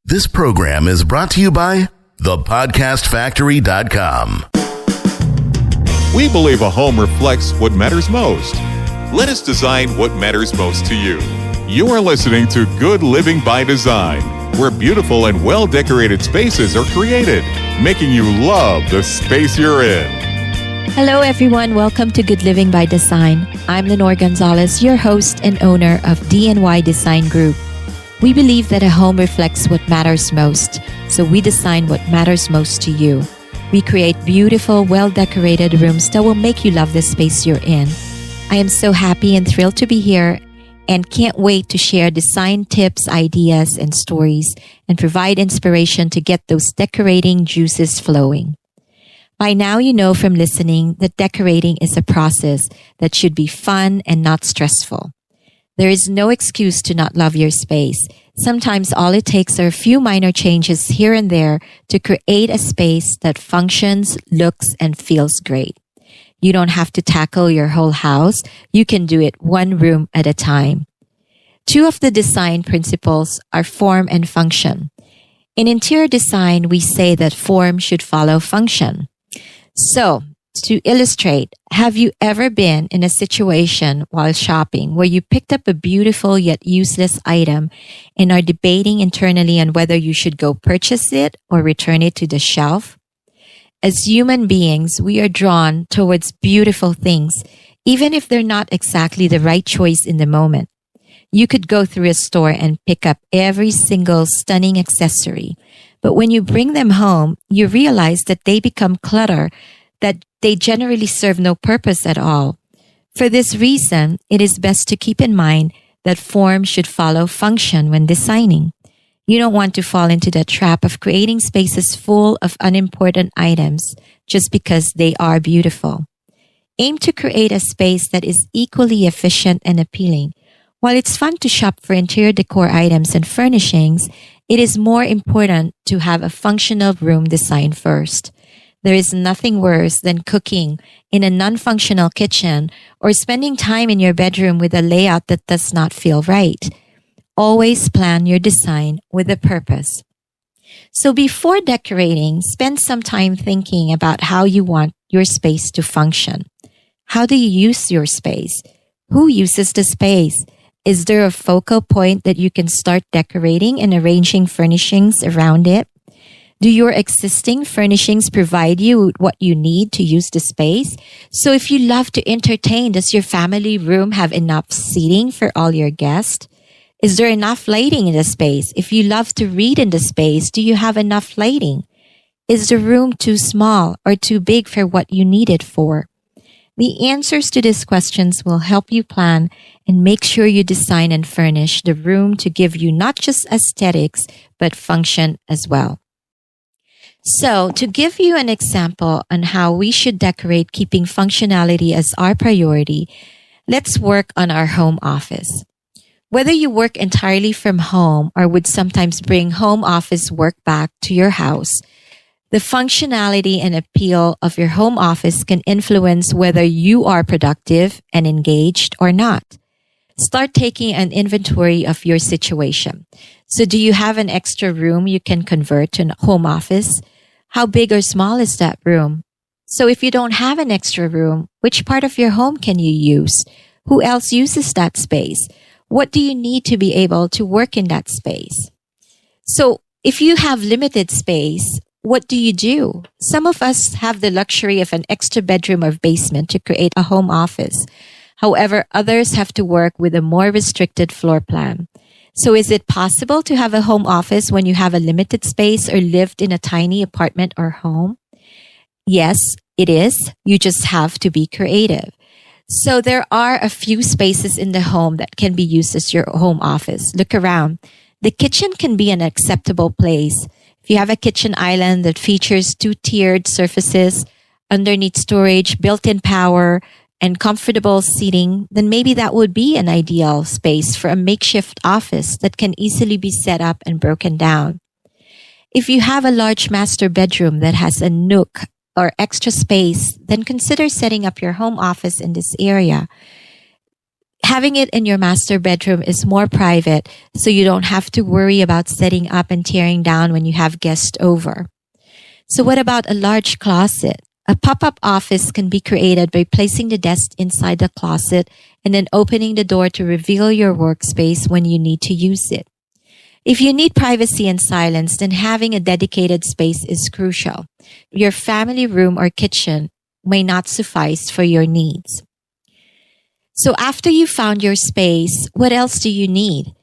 This program is brought to you by thepodcastfactory.com. We believe a home reflects what matters most. Let us design what matters most to you. You are listening to Good Living by Design, where beautiful and well-decorated spaces are created, making you love the space you're in. Hello, everyone. Welcome to Good Living by Design. I'm Linnore Gonzales, your host and owner of D&Y Design Group. We believe that a home reflects what matters most, so we design what matters most to you. We create beautiful, well-decorated rooms that will make you love the space you're in. I am so happy and thrilled to be here and can't wait to share design tips, ideas, and stories and provide inspiration to get those decorating juices flowing. By now, you know from listening that decorating is a process that should be fun and not stressful. There is no excuse to not love your space. Sometimes all it takes are a few minor changes here and there to create a space that functions, looks, and feels great. You don't have to tackle your whole house. You can do it one room at a time. Two of the design principles are form and function. In interior design, we say that form should follow function. So, to illustrate, have you ever been in a situation while shopping where you picked up a beautiful yet useless item and are debating internally on whether you should go purchase it or return it to the shelf? As human beings, we are drawn towards beautiful things, even if they're not exactly the right choice in the moment. You could go through a store and pick up every single stunning accessory, but when you bring them home, you realize that they become clutter, that they generally serve no purpose at all. For this reason, it is best to keep in mind that form should follow function when designing. You don't want to fall into the trap of creating spaces full of unimportant items just because they are beautiful. Aim to create a space that is equally efficient and appealing. While it's fun to shop for interior decor items and furnishings, it is more important to have a functional room design first. There is nothing worse than cooking in a non-functional kitchen or spending time in your bedroom with a layout that does not feel right. Always plan your design with a purpose. So before decorating, spend some time thinking about how you want your space to function. How do you use your space? Who uses the space? Is there a focal point that you can start decorating and arranging furnishings around it? Do your existing furnishings provide you with what you need to use the space? So if you love to entertain, does your family room have enough seating for all your guests? Is there enough lighting in the space? If you love to read in the space, do you have enough lighting? Is the room too small or too big for what you need it for? The answers to these questions will help you plan and make sure you design and furnish the room to give you not just aesthetics, but function as well. So, to give you an example on how we should decorate keeping functionality as our priority, let's work on our home office. Whether you work entirely from home or would sometimes bring home office work back to your house, the functionality and appeal of your home office can influence whether you are productive and engaged or not. Start taking an inventory of your situation. So do you have an extra room you can convert to a home office? How big or small is that room? So if you don't have an extra room, which part of your home can you use? Who else uses that space? What do you need to be able to work in that space? So if you have limited space, what do you do? Some of us have the luxury of an extra bedroom or basement to create a home office. However, others have to work with a more restricted floor plan. So is it possible to have a home office when you have a limited space or lived in a tiny apartment or home? Yes, it is. You just have to be creative. So there are a few spaces in the home that can be used as your home office. Look around. The kitchen can be an acceptable place. If you have a kitchen island that features two-tiered surfaces, underneath storage, built-in power, and comfortable seating, then maybe that would be an ideal space for a makeshift office that can easily be set up and broken down. If you have a large master bedroom that has a nook or extra space, then consider setting up your home office in this area. Having it in your master bedroom is more private, so you don't have to worry about setting up and tearing down when you have guests over. So what about a large closet? A pop-up office can be created by placing the desk inside the closet and then opening the door to reveal your workspace when you need to use it. If you need privacy and silence, then having a dedicated space is crucial. Your family room or kitchen may not suffice for your needs. So after you found your space, what else do you need?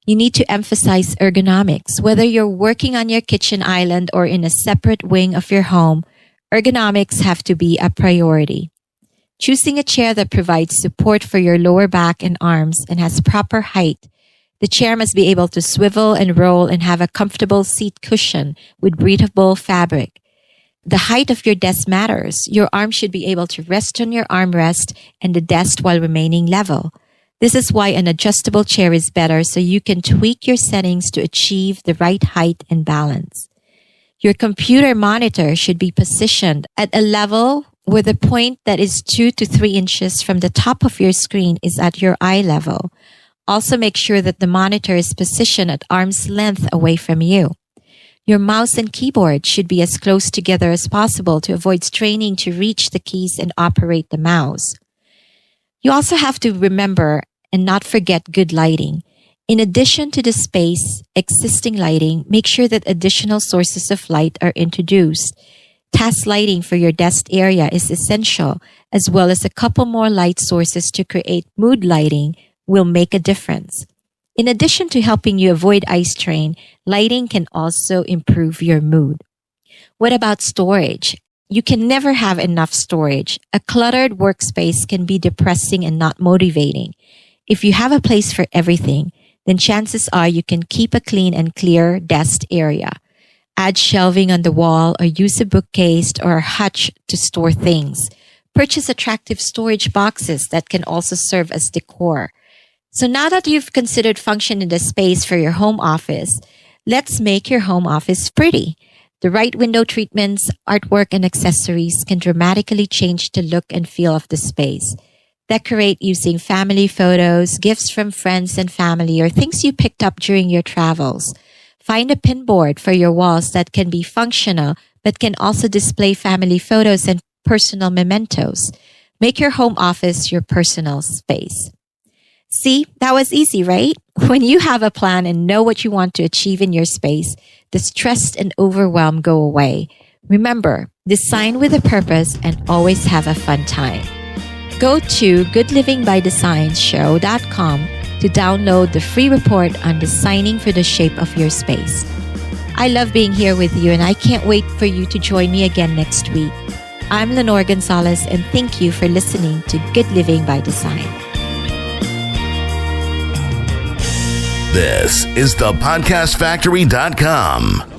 You need to emphasize ergonomics. Whether you're working on your kitchen island or in a separate wing of your home, ergonomics have to be a priority. Choosing a chair that provides support for your lower back and arms and has proper height. The chair must be able to swivel and roll and have a comfortable seat cushion with breathable fabric. The height of your desk matters. Your arms should be able to rest on your armrest and the desk while remaining level. This is why an adjustable chair is better, so you can tweak your settings to achieve the right height and balance. Your computer monitor should be positioned at a level where the point that is 2 to 3 inches from the top of your screen is at your eye level. Also make sure that the monitor is positioned at arm's length away from you. Your mouse and keyboard should be as close together as possible to avoid straining to reach the keys and operate the mouse. You also have to remember and not forget good lighting. In addition to the space existing lighting, make sure that additional sources of light are introduced. Task lighting for your desk area is essential, as well as a couple more light sources to create mood lighting will make a difference. In addition to helping you avoid eye strain, lighting can also improve your mood. What about storage? You can never have enough storage. A cluttered workspace can be depressing and not motivating. If you have a place for everything, then chances are you can keep a clean and clear desk area. Add shelving on the wall or use a bookcase or a hutch to store things. Purchase attractive storage boxes that can also serve as decor. So now that you've considered function in the space for your home office, let's make your home office pretty. The right window treatments, artwork, and accessories can dramatically change the look and feel of the space. Decorate using family photos, gifts from friends and family, or things you picked up during your travels. Find a pin board for your walls that can be functional, but can also display family photos and personal mementos. Make your home office your personal space. See, that was easy, right? When you have a plan and know what you want to achieve in your space, the stress and overwhelm go away. Remember, design with a purpose and always have a fun time. Go to goodlivingbydesignshow.com to download the free report on designing for the shape of your space. I love being here with you, and I can't wait for you to join me again next week. I'm Linnore Gonzales, and thank you for listening to Good Living by Design. This is the podcastfactory.com.